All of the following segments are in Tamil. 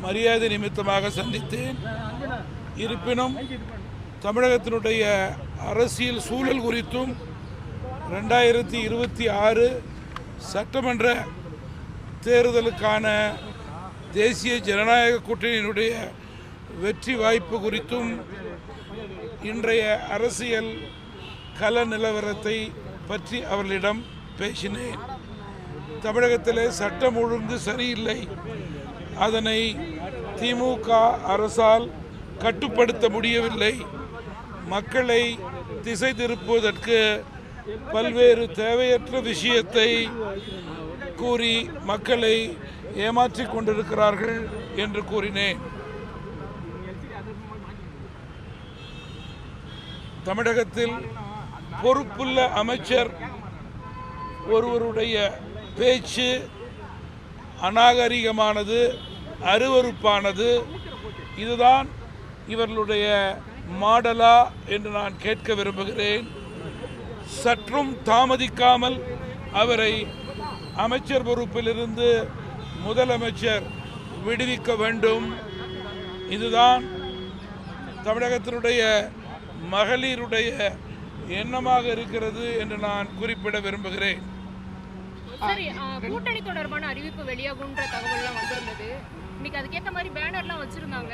மரியாதை நிமித்தமாக சந்தித்தேன். இருப்பினும் தமிழகத்தினுடைய அரசியல் சூழல் குறித்தும் 2026 சட்டமன்ற தேர்தலுக்கான தேசிய ஜனநாயக கூட்டணியினுடைய வெற்றி வாய்ப்பு குறித்தும் இன்றைய அரசியல் கள நிலவரத்தை பற்றி அவர்களிடம் பேசினேன். தமிழகத்திலே சட்டம் ஒழுங்கு சரியில்லை, அதனை திமுக அரசால் கட்டுப்படுத்த முடியவில்லை, மக்களை திசை திருப்புவதற்கு பல்வேறு தேவையற்ற விஷயத்தை கூறி மக்களை ஏமாற்றிக் கொண்டிருக்கிறார்கள் என்று கூறினேன். தமிழகத்தில் பொறுப்புள்ள அமைச்சர் ஒருவருடைய பேச்சு அநாகரிகமானது, அருவருப்பானது. இதுதான் இவர்களுடைய மாடலா என்று நான் கேட்க விரும்புகிறேன். சற்றும் தாமதிக்காமல் அவரை அமைச்சர் பொறுப்பிலிருந்து முதலமைச்சர் விடுவிக்க வேண்டும். இதுதான் தமிழகத்தினுடைய மகளிருடைய எண்ணமாக இருக்கிறது என்று நான் குறிப்பிட விரும்புகிறேன். கூட்டணி தொடர்பான அறிவிப்பு வெளியாகுன்ற தகவல்லாம் வந்திருந்தது. இன்னைக்கு அதுக்கேற்ற மாதிரி பேனர்லாம் வச்சிருந்தாங்க.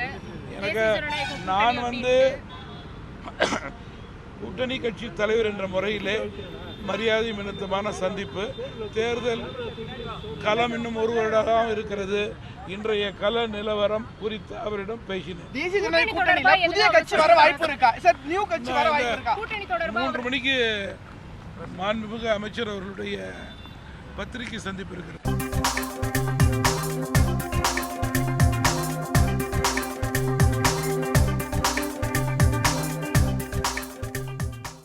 நான் கூட்டணி கட்சி தலைவர் என்ற முறையிலே மரியாதை நிமித்தமான சந்திப்பு, தேர்தல் களம் இன்னும் ஒரு வருடம் இருக்கிறது. இன்றைய கள நிலவரம் குறித்து அவரிடம் பேசினேன். 3 மணிக்கு மாண்புமிகு அமைச்சர் அவர்களுடைய பத்திரிகை சந்திப்பு இருக்கிறது.